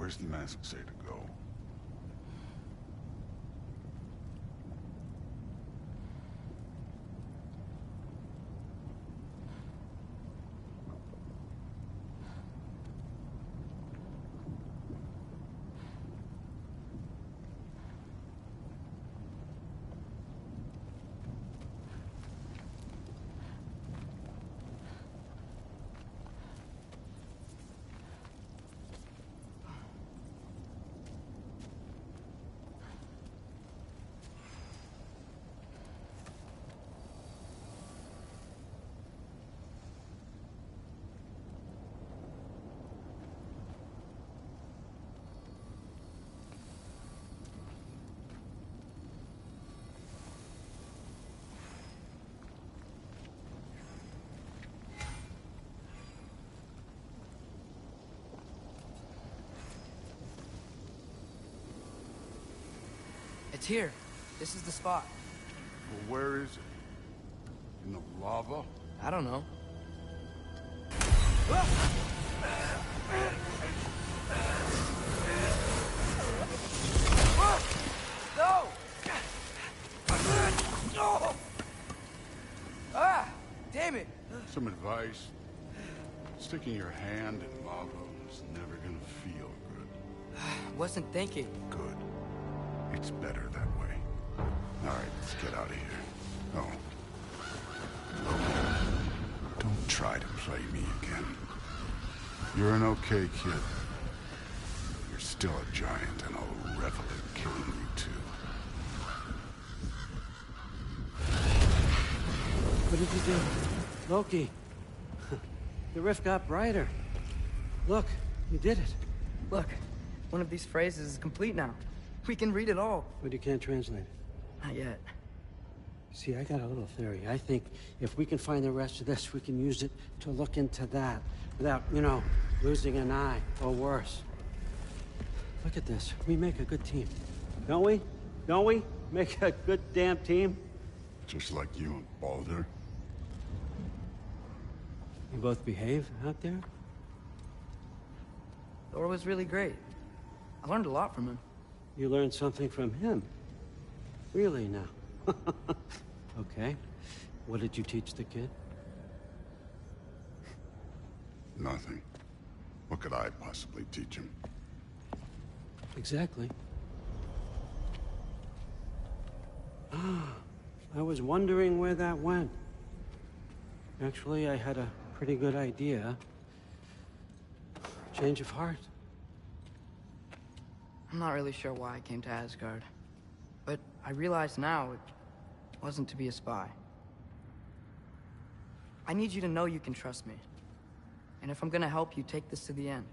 Where's the mask say to go? It's here. This is the spot. Well, where is it? In the lava? I don't know. No! Ah! Damn it! Some advice. Sticking your hand in lava is never gonna feel good. Wasn't thinking. Good. It's better that way. All right, let's get out of here. Oh. Don't try to play me again. You're an okay kid. You're still a giant, and I'll revel in killing you too. What did you do? Loki. The rift got brighter. Look, you did it. Look, one of these phrases is complete now. We can read it all. But you can't translate it. Not yet. See, I got a little theory. I think if we can find the rest of this, we can use it to look into that without, you know, losing an eye or worse. Look at this. We make a good team. Don't we? Don't we? Make a good damn team? Just like you and Baldur. You both behave out there? Thor was really great. I learned a lot from him. You learned something from him? Really now? Okay. What did you teach the kid? Nothing. What could I possibly teach him? Exactly. I was wondering where that went. Actually, I had a pretty good idea. Change of heart. I'm not really sure why I came to Asgard. But I realize now it wasn't to be a spy. I need you to know you can trust me. And if I'm gonna help you take this to the end,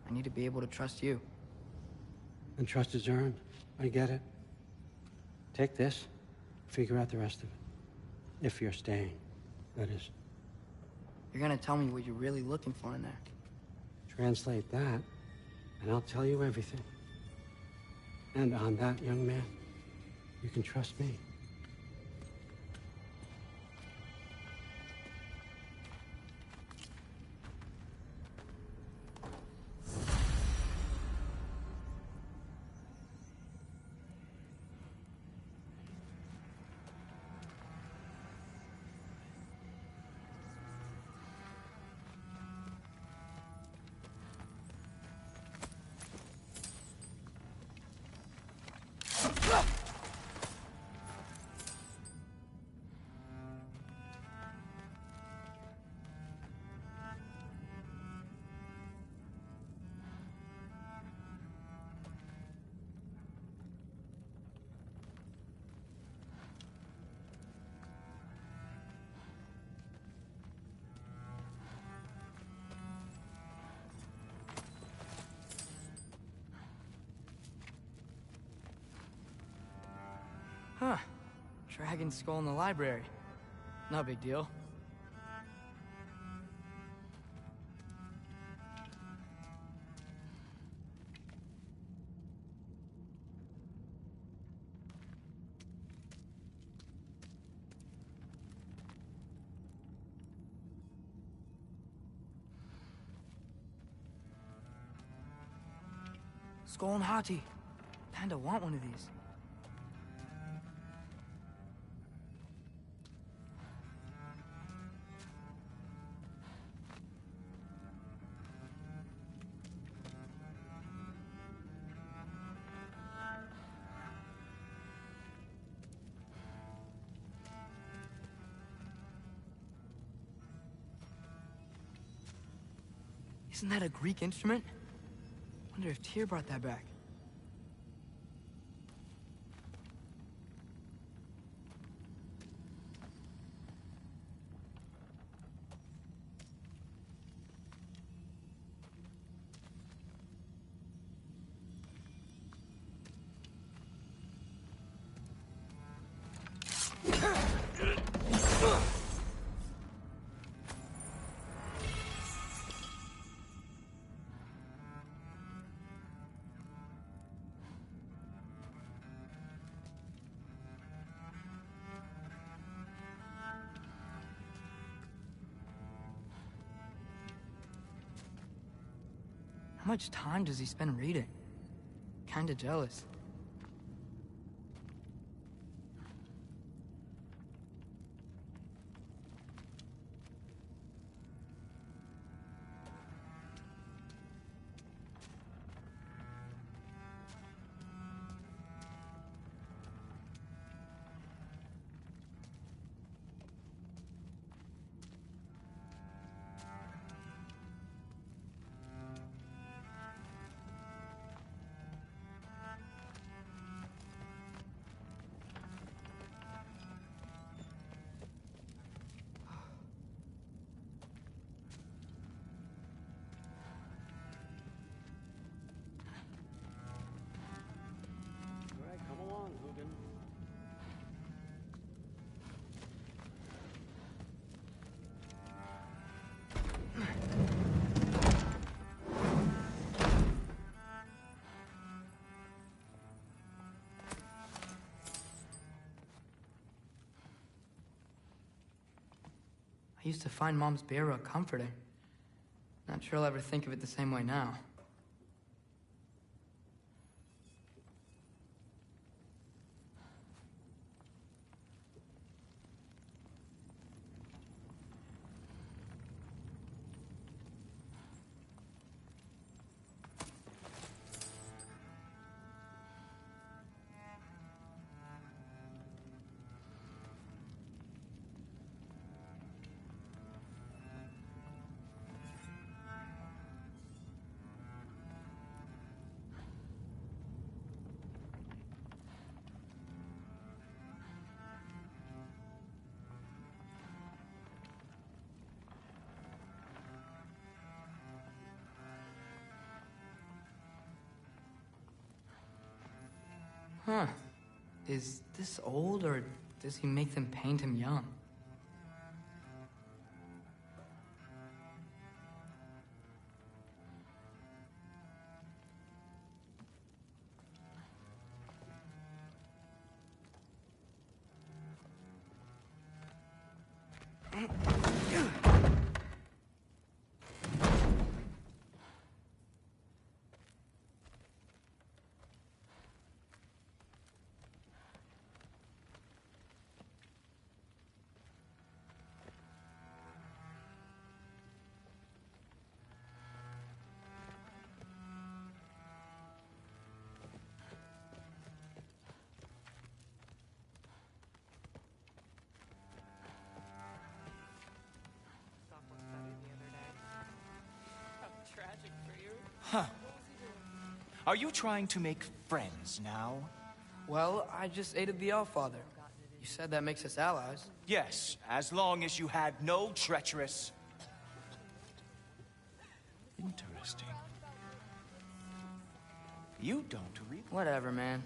I need to be able to trust you. And trust is earned. I get it. Take this, figure out the rest of it. If you're staying, that is. You're gonna tell me what you're really looking for in there. Translate that, and I'll tell you everything. And on that, young man, you can trust me. Huh. Dragon skull in the library. No big deal. Skull and Hati. Kinda want one of these. Isn't that a Greek instrument? Wonder if Tyr brought that back. How much time does he spend reading? Kinda jealous. All right, come along, Hugin. I used to find Mom's bear rug comforting. Not sure I'll ever think of it the same way now. Huh. Is this old, or does he make them paint him young? Huh. Are you trying to make friends now? Well, I just aided the Allfather. You said that makes us allies. Yes, as long as you had no treacherous... Interesting. You don't read... Whatever, man.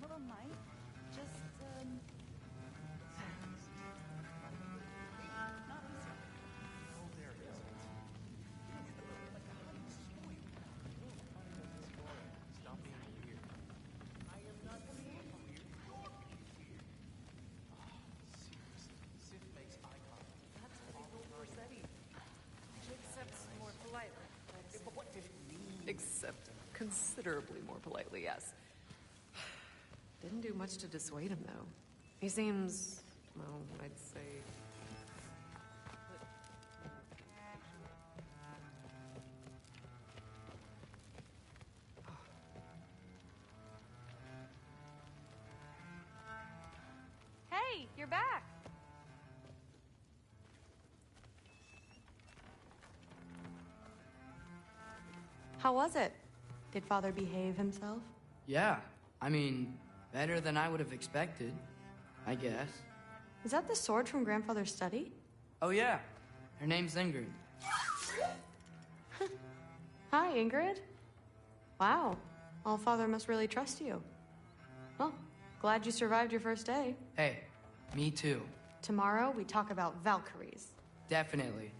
Some of them might. Just, not easy. Oh, there it is. Stop being weird. I am not being weird. You're being weird. Oh, seriously. Sif makes eye contact. That's what people were saying. Except more politely. But what did it mean? Except considerably more politely, yes. Didn't do much to dissuade him, though. He seems, well, I'd say... Hey, you're back! How was it? Did Father behave himself? Yeah, I mean, better than I would have expected, I guess. Is that the sword from Grandfather's study? Oh yeah, her name's Ingrid. Hi, Ingrid. Wow, Allfather must really trust you. Well, glad you survived your first day. Hey, me too. Tomorrow, we talk about Valkyries. Definitely.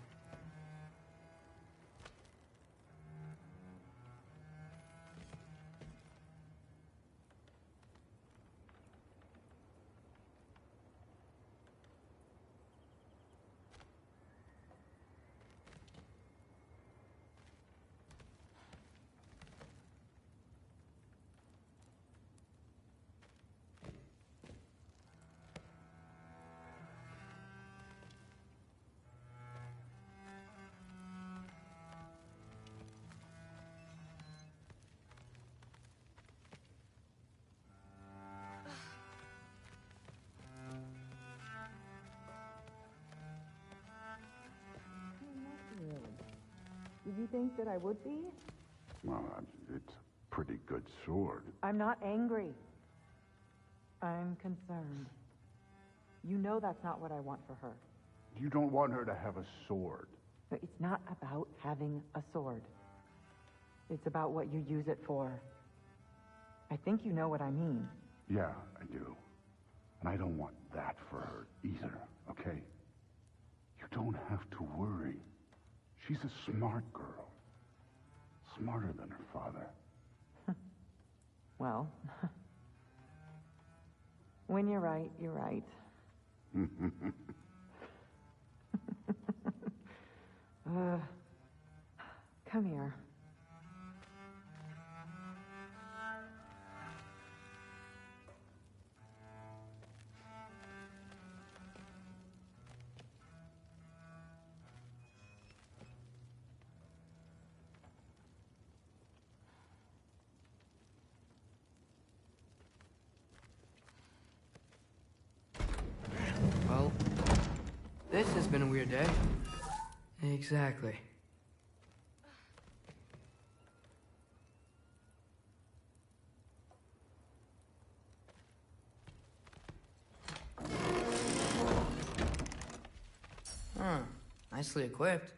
Did you think that I would be? Well, it's a pretty good sword. I'm not angry. I'm concerned. You know that's not what I want for her. You don't want her to have a sword. But it's not about having a sword. It's about what you use it for. I think you know what I mean. Yeah, I do. And I don't want that for her either, okay? You don't have to worry. She's a smart girl. Smarter than her father. Well, when you're right, you're right. Come here. Well, this has been a weird day. Exactly. Huh. Nicely equipped.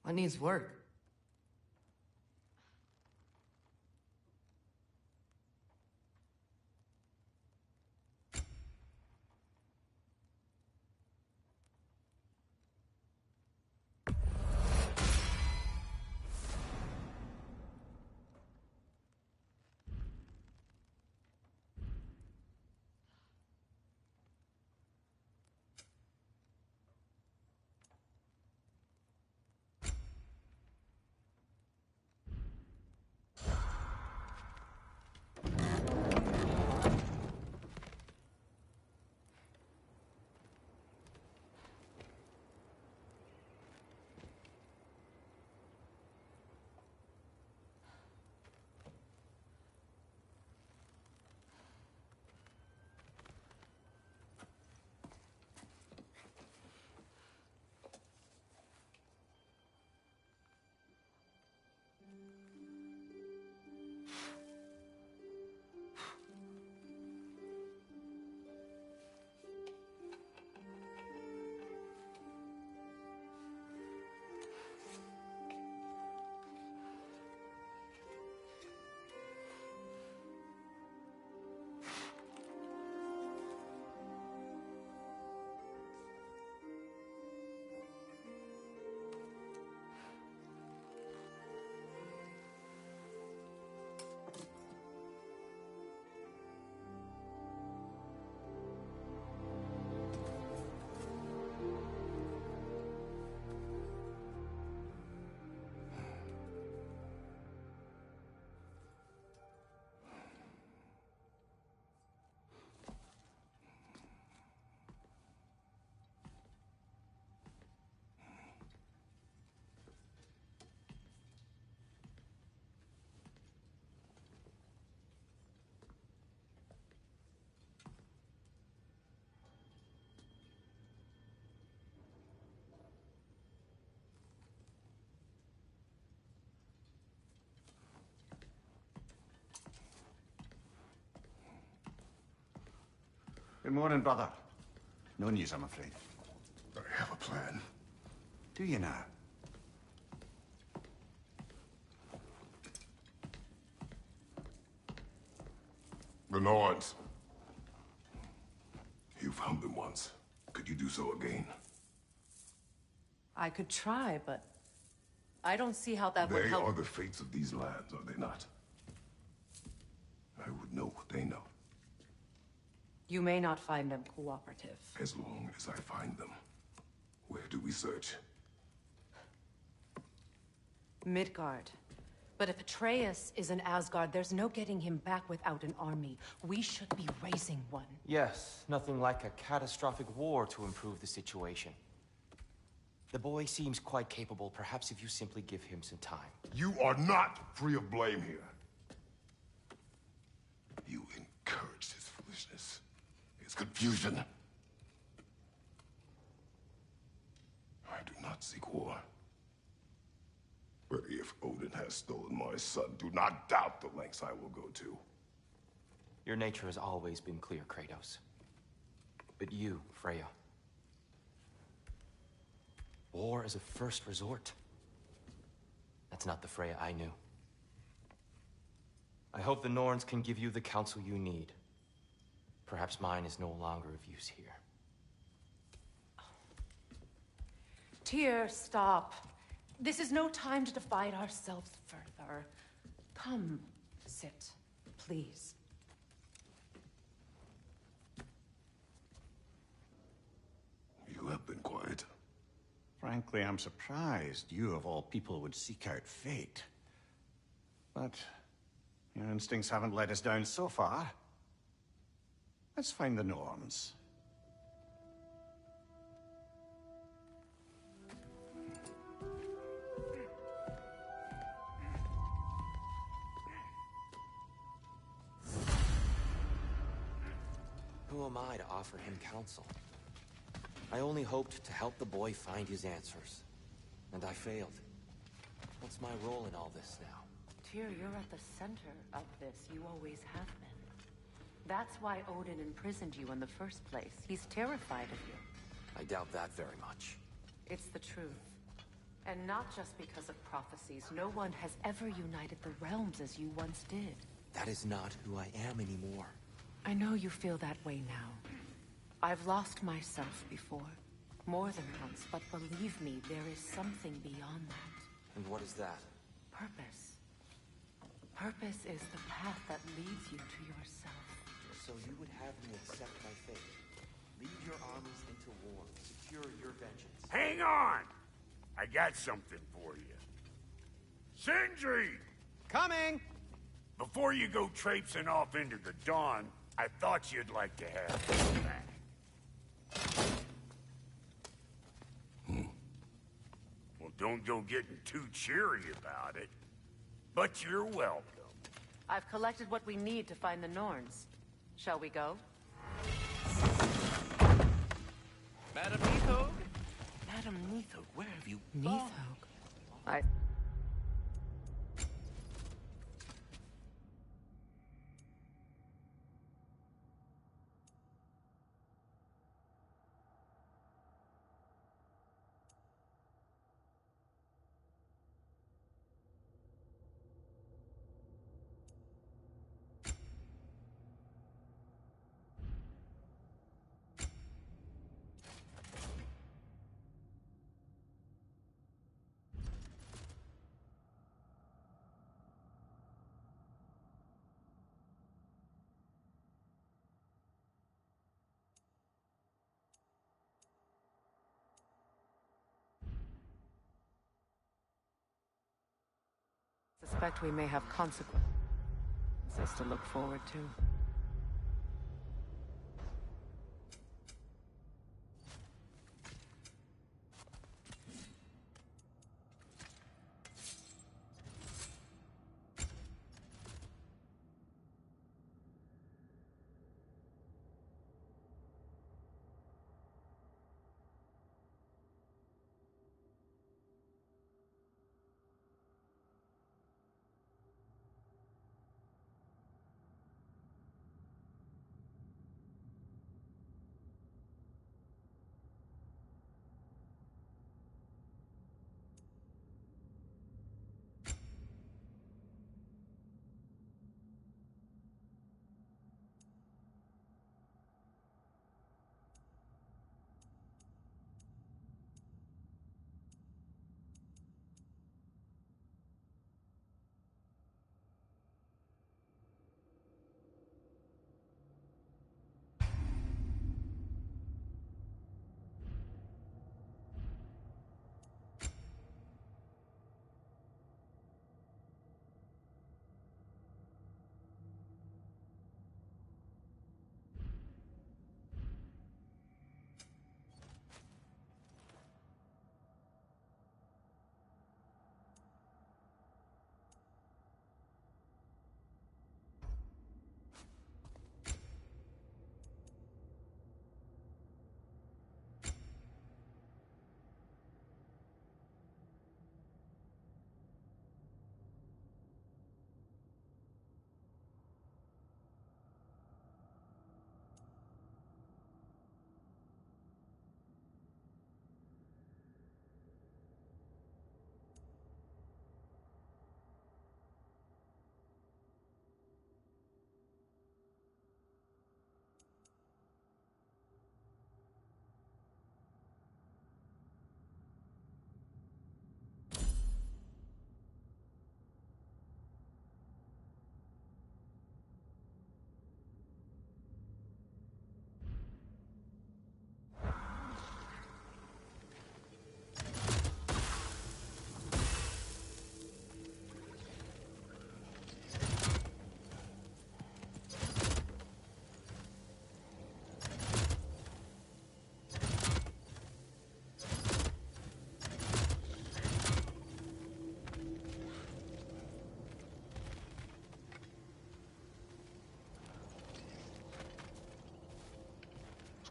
What needs work? Good morning, brother. No news, I'm afraid. I have a plan. Do you now? The Norns. You found them once. Could you do so again? I could try, but I don't see how that would They help. are the fates of these lands, are they not? I would know what they know, You may not find them cooperative. as long as I find them. Where do we search? Midgard. But if Atreus is in Asgard, there's no getting him back without an army. We should be raising one. Yes, nothing like a catastrophic war to improve the situation. The boy seems quite capable. Perhaps if you simply give him some time. You are not free of blame here. You encouraged his foolishness, his confusion. I do not seek war. But if Odin has stolen my son, do not doubt the lengths I will go to. Your nature has always been clear, Kratos. But you, Freya. War is a first resort. That's not the Freya I knew. I hope the Norns can give you the counsel you need. Perhaps mine is no longer of use here. Tyr, stop. This is no time to divide ourselves further. Come, sit, please. You have been quiet. Frankly, I'm surprised you, of all people, would seek out fate. But your instincts haven't let us down so far. Let's find the Norns. Who am I to offer him counsel? I only hoped to help the boy find his answers. And I failed. What's my role in all this now? Tyr, you're at the center of this. You always have been. That's why Odin imprisoned you in the first place. He's terrified of you. I doubt that very much. It's the truth. And not just because of prophecies. No one has ever united the realms as you once did. That is not who I am anymore. I know you feel that way now. I've lost myself before. More than once, but believe me, there is something beyond that. And what is that? Purpose. Purpose is the path that leads you to yourself. So you would have me accept my fate. Lead your armies into war. Secure your vengeance. Hang on! I got something for you. Sindri! Coming! Before you go traipsing off into the dawn, I thought you'd like to have this back. Well, don't go getting too cheery about it. But you're welcome. I've collected what we need to find the Norns. Shall we go? Madam Neathog? Madam Neathog, where have you Neathog. I... suspect we may have consequences to look forward to.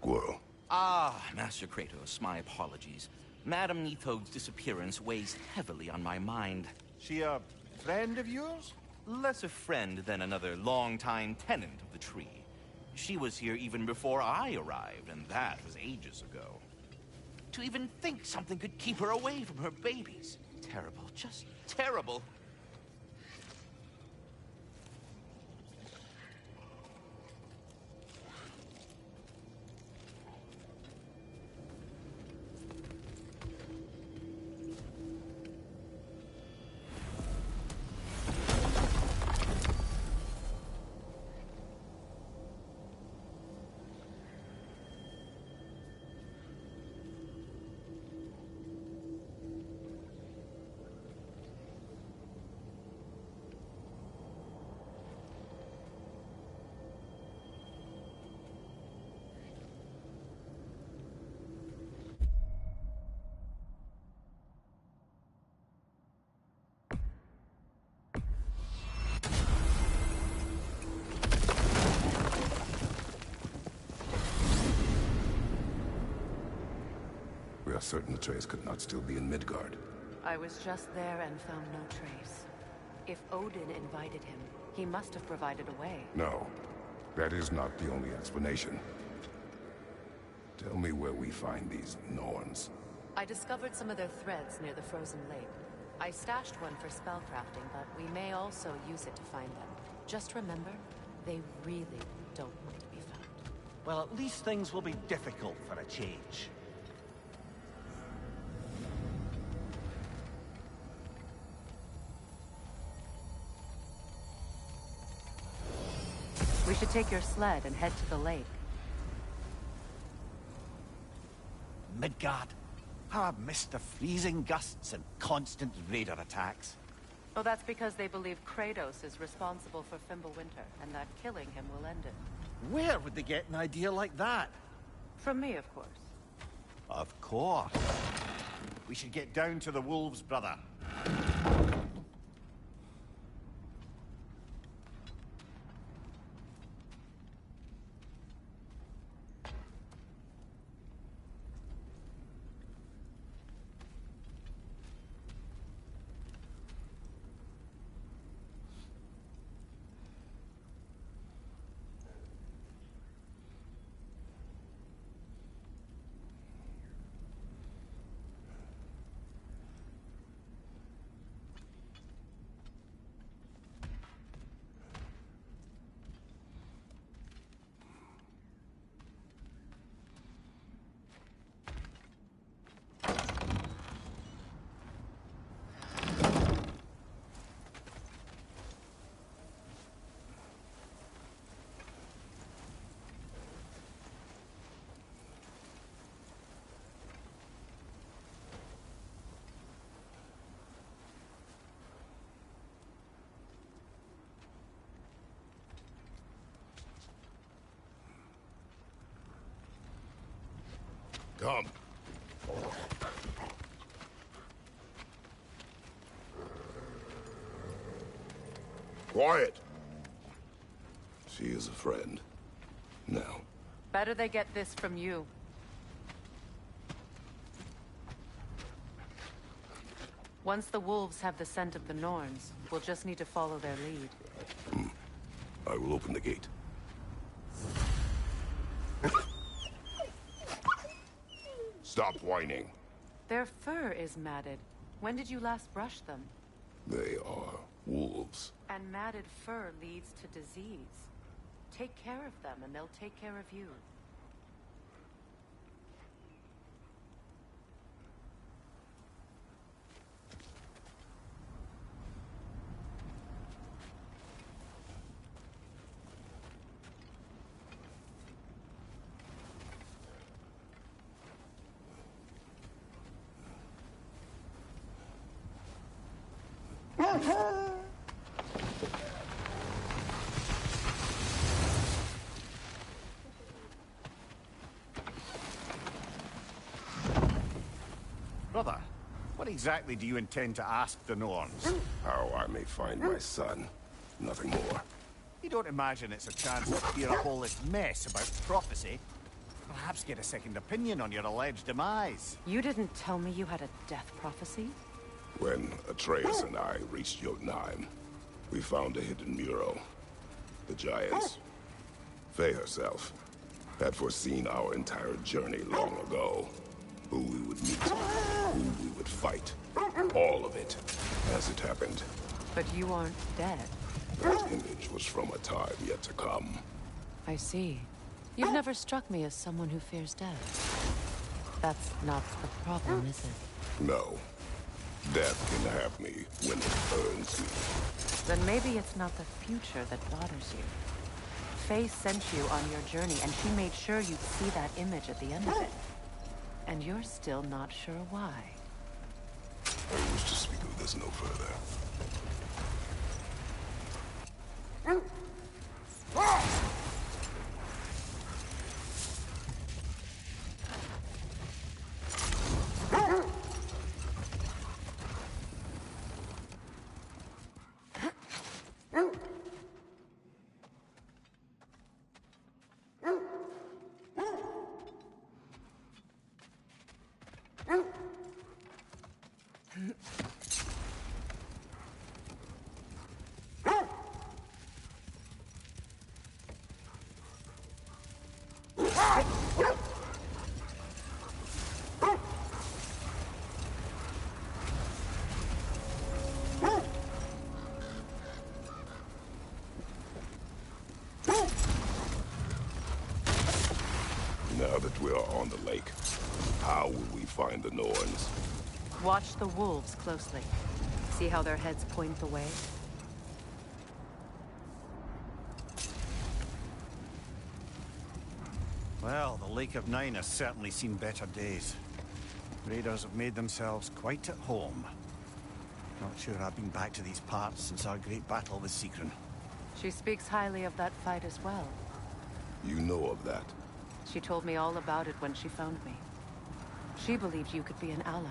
squirrel. Ah, Master Kratos, my apologies. Madame Nitho's disappearance weighs heavily on my mind. She a friend of yours? Less a friend than another long-time tenant of the tree. She was here even before I arrived, and that was ages ago. To even think something could keep her away from her babies. Terrible, just terrible. We are certain the trace could not still be in Midgard. I was just there and found no trace. If Odin invited him, he must have provided a way. No, that is not the only explanation. Tell me where we find these Norns. I discovered some of their threads near the frozen lake. I stashed one for spellcrafting, but we may also use it to find them. Just remember, they really don't want to be found. Well, at least things will be difficult for a change. We should take your sled and head to the lake. Midgard. How I've missed the freezing gusts and constant raider attacks. Well, that's because they believe Kratos is responsible for Fimbulwinter, and that killing him will end it. Where would they get an idea like that? From me, of course. Of course. We should get down to the wolves, brother. Come. Quiet. She is a friend. Now. Better they get this from you. Once the wolves have the scent of the Norns, we'll just need to follow their lead. I will open the gate. Stop whining. Their fur is matted. When did you last brush them? They are wolves. And matted fur leads to disease. Take care of them, and they'll take care of you. Brother, what exactly do you intend to ask the Norns? How I may find my son. Nothing more. You don't imagine it's a chance to clear up all this mess about prophecy? Perhaps get a second opinion on your alleged demise. You didn't tell me you had a death prophecy? When Atreus and I reached Jotunheim, we found a hidden mural. The Giants, Faye herself, had foreseen our entire journey long ago. Who we would meet, who we would fight. All of it, as it happened. But you aren't dead. That image was from a time yet to come. I see. You've never struck me as someone who fears death. That's not the problem, is it? No. Death can have me when it earns me. Then maybe it's not the future that bothers you. Faye sent you on your journey, and she made sure you'd see that image at the end of it. And you're still not sure why. I wish to speak of this no further. Now that we are on the lake, how will we find the Norns? Watch the wolves closely. See how their heads point the way? Well, the Lake of Nine has certainly seen better days. Raiders have made themselves quite at home. Not sure I've been back to these parts since our great battle with Sigrun. She speaks highly of that fight as well. You know of that? She told me all about it when she found me. She believed you could be an ally.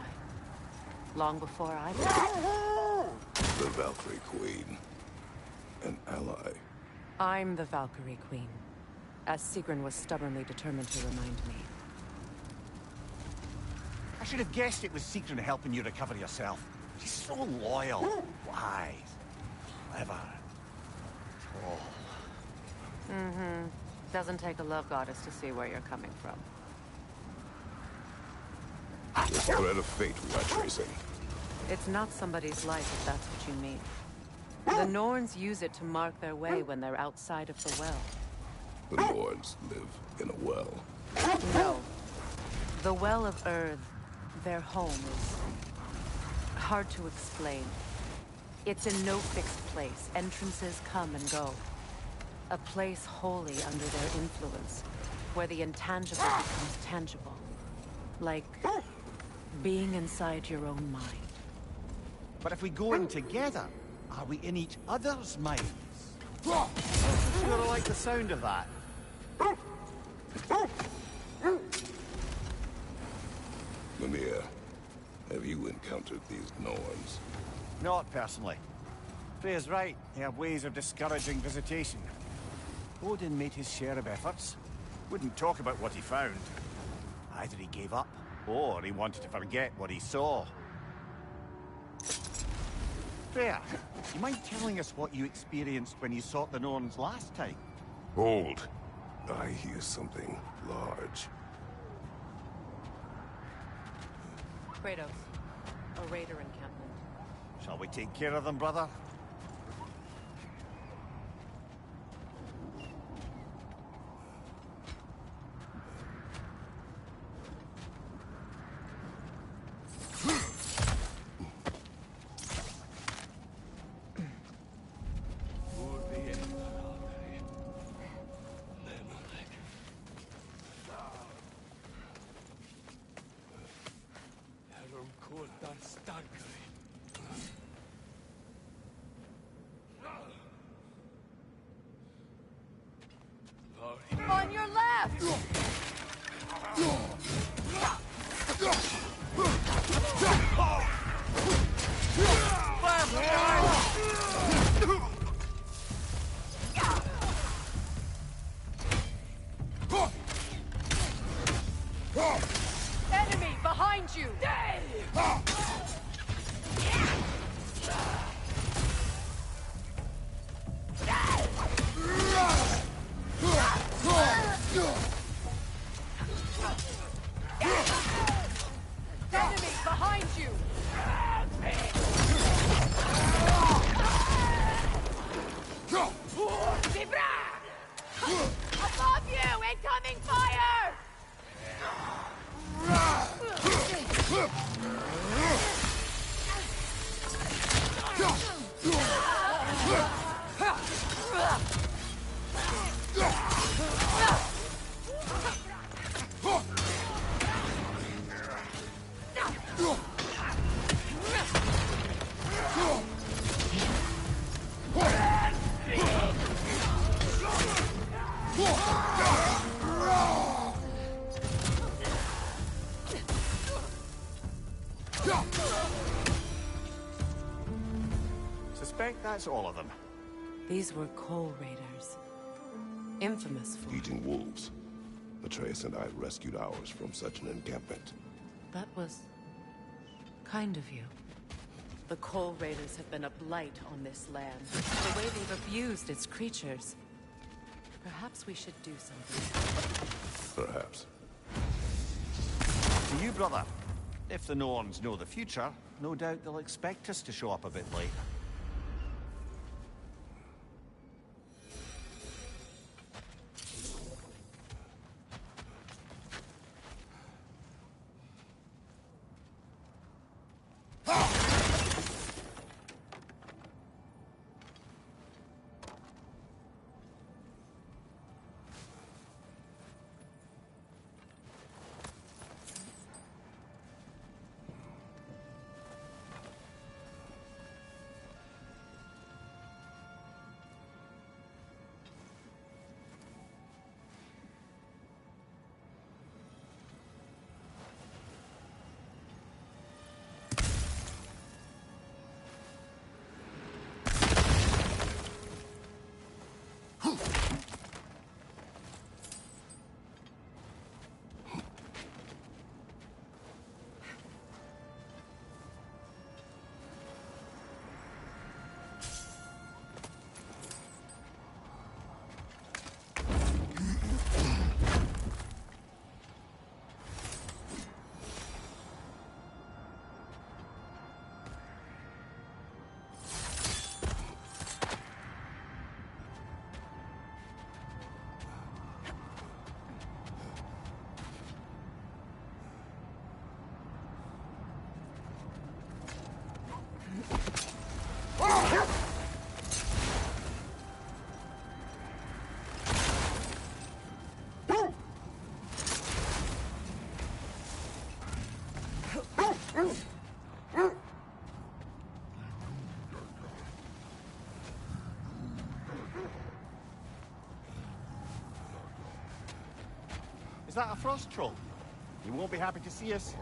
Long before I did. The Valkyrie Queen. An ally. I'm the Valkyrie Queen, as Sigrun was stubbornly determined to remind me. I should have guessed it was Sigrun helping you recover yourself. She's so loyal, wise, clever, tall. Mm-hmm. Doesn't take a love goddess to see where you're coming from. The thread of fate we are tracing. It's not somebody's life, if that's what you mean. The Norns use it to mark their way when they're outside of the well. The Norns live in a well. No. The Well of Earth, their home, is hard to explain. It's in no fixed place. Entrances come and go. A place wholly under their influence, where the intangible becomes tangible. Like being inside your own mind. But if we go in together, are we in each other's minds? Not sure I like the sound of that. Mimir, have you encountered these Norns? Not personally. Freya's right. They have ways of discouraging visitation. Odin made his share of efforts. Wouldn't talk about what he found. Either he gave up, or he wanted to forget what he saw. Freya, you mind telling us what you experienced when you sought the Norns last time? Hold. I hear something large. Kratos, a raider encampment. Shall we take care of them, brother? On your left! Suspect that's all of them. These were coal raiders. Infamous for... Eating wolves. Atreus and I rescued ours from such an encampment. That was... kind of you. The coal raiders have been a blight on this land. The way they've abused its creatures. Perhaps we should do something. Perhaps. To you, brother. If the Norns know the future, no doubt they'll expect us to show up a bit late. Is that a frost troll? You won't be happy to see us.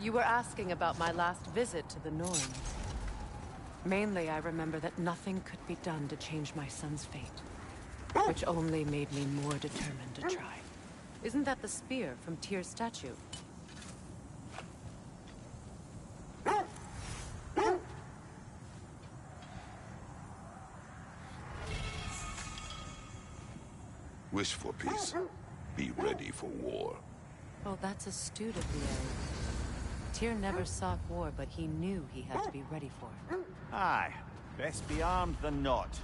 You were asking about my last visit to the Norns. Mainly, I remember that nothing could be done to change my son's fate, which only made me more determined to try. Isn't that the spear from Tyr's statue? Wish for peace. Be ready for war. Well, that's astute of the Aerie. Tyr never sought war, but he knew he had to be ready for it. Aye. Best be armed than not.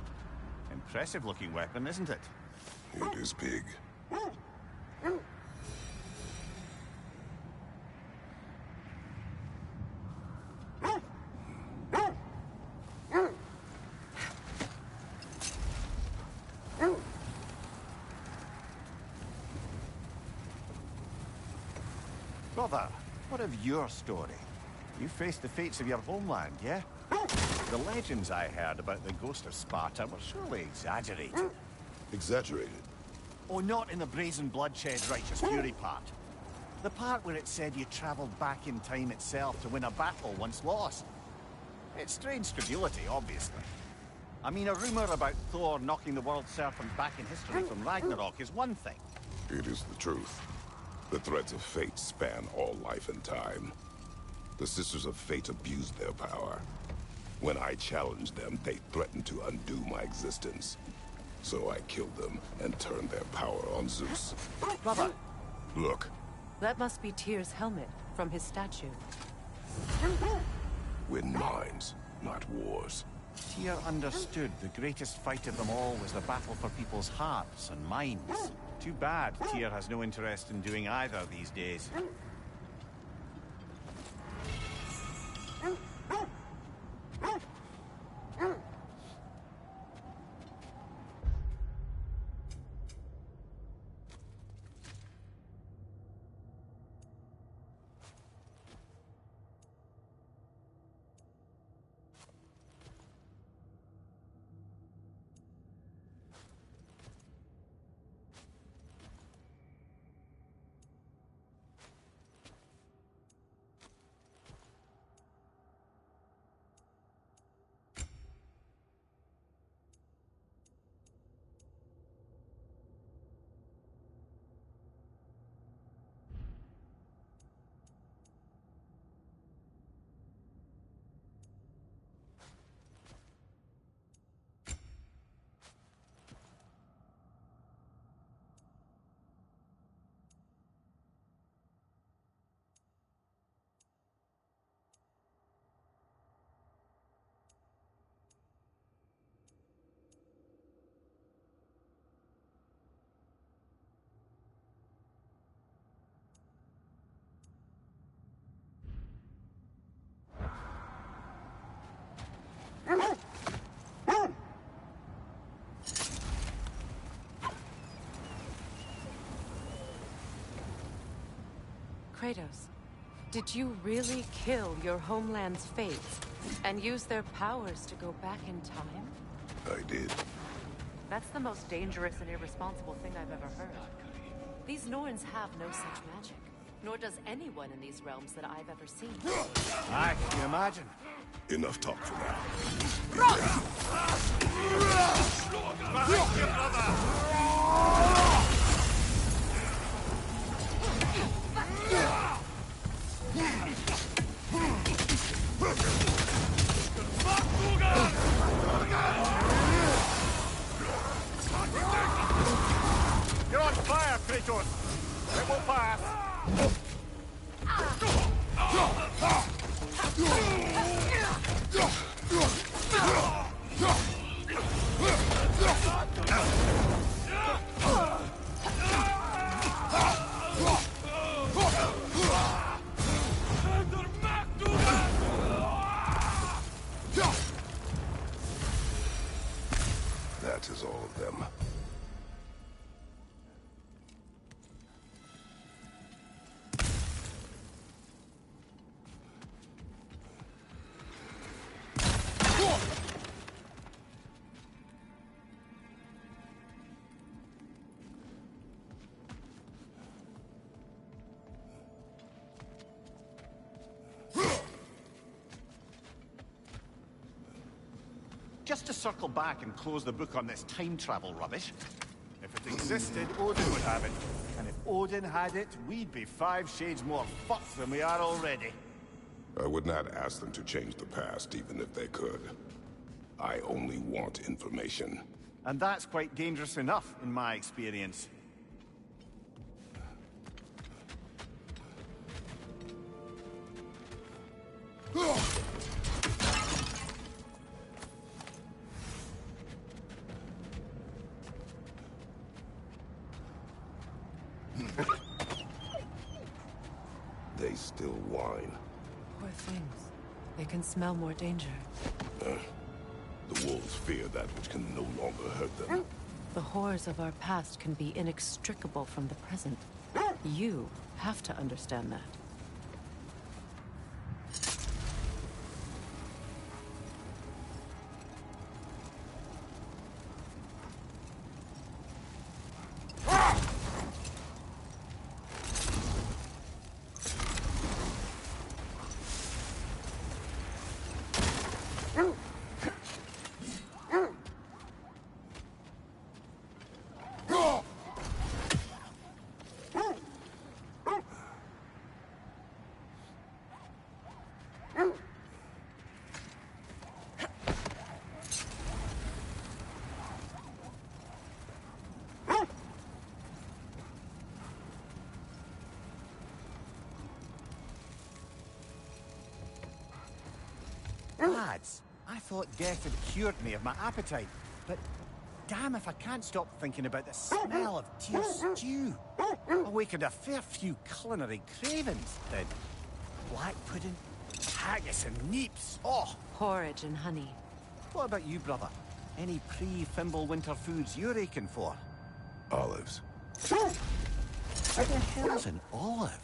Impressive-looking weapon, isn't it? It is big. Brother, what of your story? You faced the fates of your homeland, yeah? The legends I heard about the ghost of Sparta were surely exaggerated. Exaggerated? Oh, not in the brazen bloodshed righteous fury part. The part where it said you traveled back in time itself to win a battle once lost. It's strange credulity, obviously. I mean, a rumor about Thor knocking the world serpent back in history from Ragnarok is one thing. It is the truth. The threads of fate span all life and time. The Sisters of Fate abused their power. When I challenged them, they threatened to undo my existence. So I killed them and turned their power on Zeus. Brother! Look. That must be Tyr's helmet, from his statue. Win minds, not wars. Tyr understood the greatest fight of them all was the battle for people's hearts and minds. Too bad Tyr has no interest in doing either these days. Kratos, did you really kill your homeland's fates and use their powers to go back in time? I did. That's the most dangerous and irresponsible thing I've ever heard. These Norns have no such magic, nor does anyone in these realms that I've ever seen. Aye, can you imagine? Enough talk for now. You're on fire, Kratos! It will pass! That is all of them. just to circle back and close the book on this time travel rubbish. If it existed, Odin would have it. And if Odin had it, we'd be 5 shades more fucked than we are already. I would not ask them to change the past, even if they could. I only want information. And that's quite dangerous enough, in my experience. They still whine. Poor things. They can smell more danger. The wolves fear that which can no longer hurt them. The horrors of our past can be inextricable from the present. You have to understand that. Lads, I thought death had cured me of my appetite, but damn if I can't stop thinking about the smell of tear stew. Awakened a fair few culinary cravings, did. Black pudding, haggis and neeps. Oh! Porridge and honey. What about you, brother? Any pre-Fimble winter foods you're aching for? Olives. What the hell's an olive?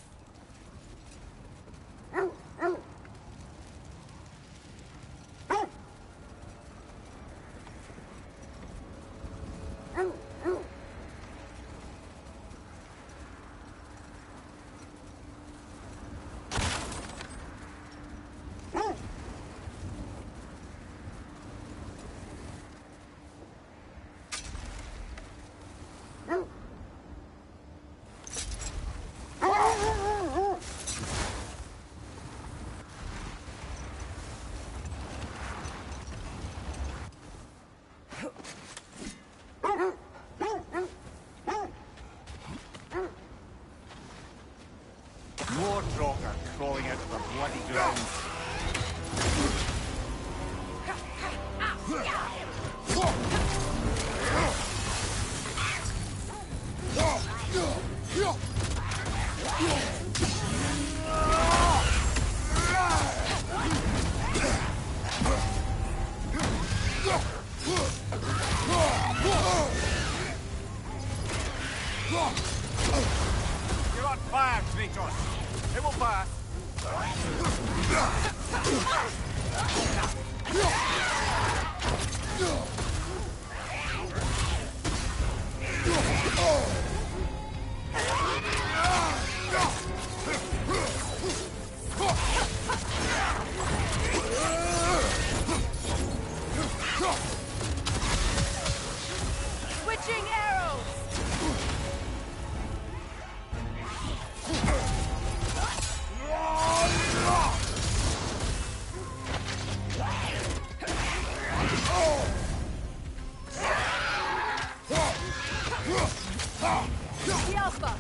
More Droker crawling out of the bloody ground. You're on fire, Kratos. It will pass. Switching arrows! The Alpha!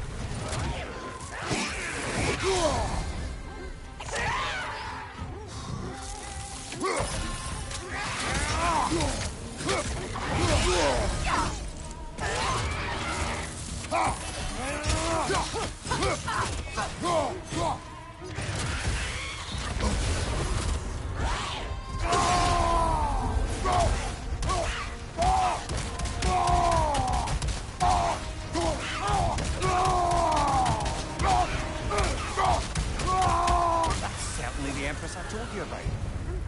Empress I told you about.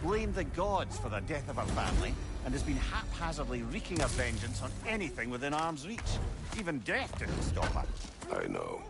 Blamed the gods for the death of her family, and has been haphazardly wreaking her vengeance on anything within arm's reach. Even death didn't stop her. I know.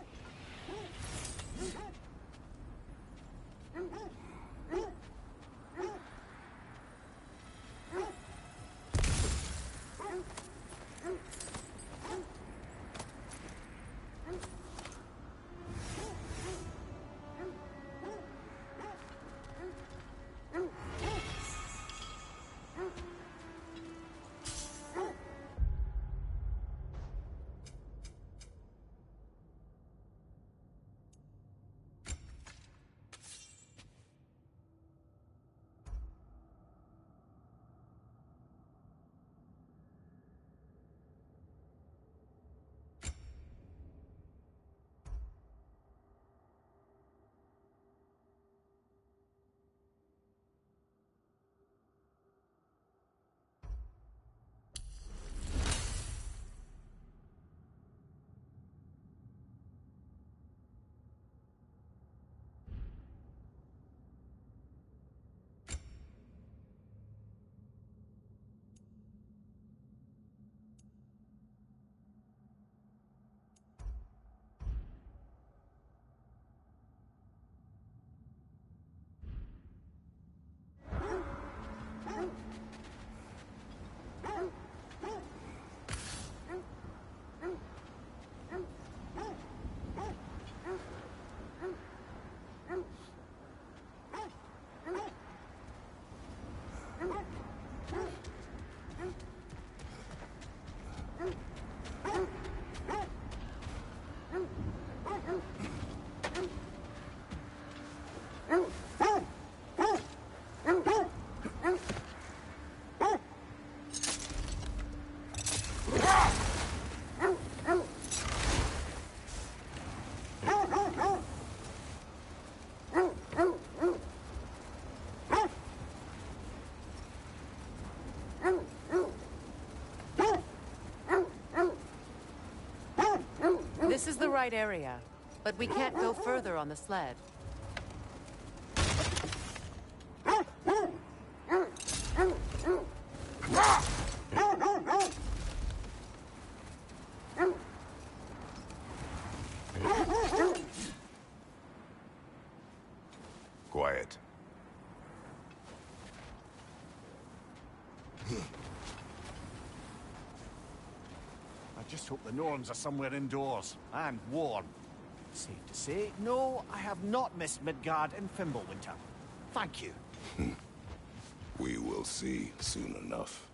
This is the right area, but we can't go further on the sled. Quiet. I just hope the Norns are somewhere indoors, and warm. Safe to say, no, I have not missed Midgard in Fimbulwinter. Thank you. We will see soon enough.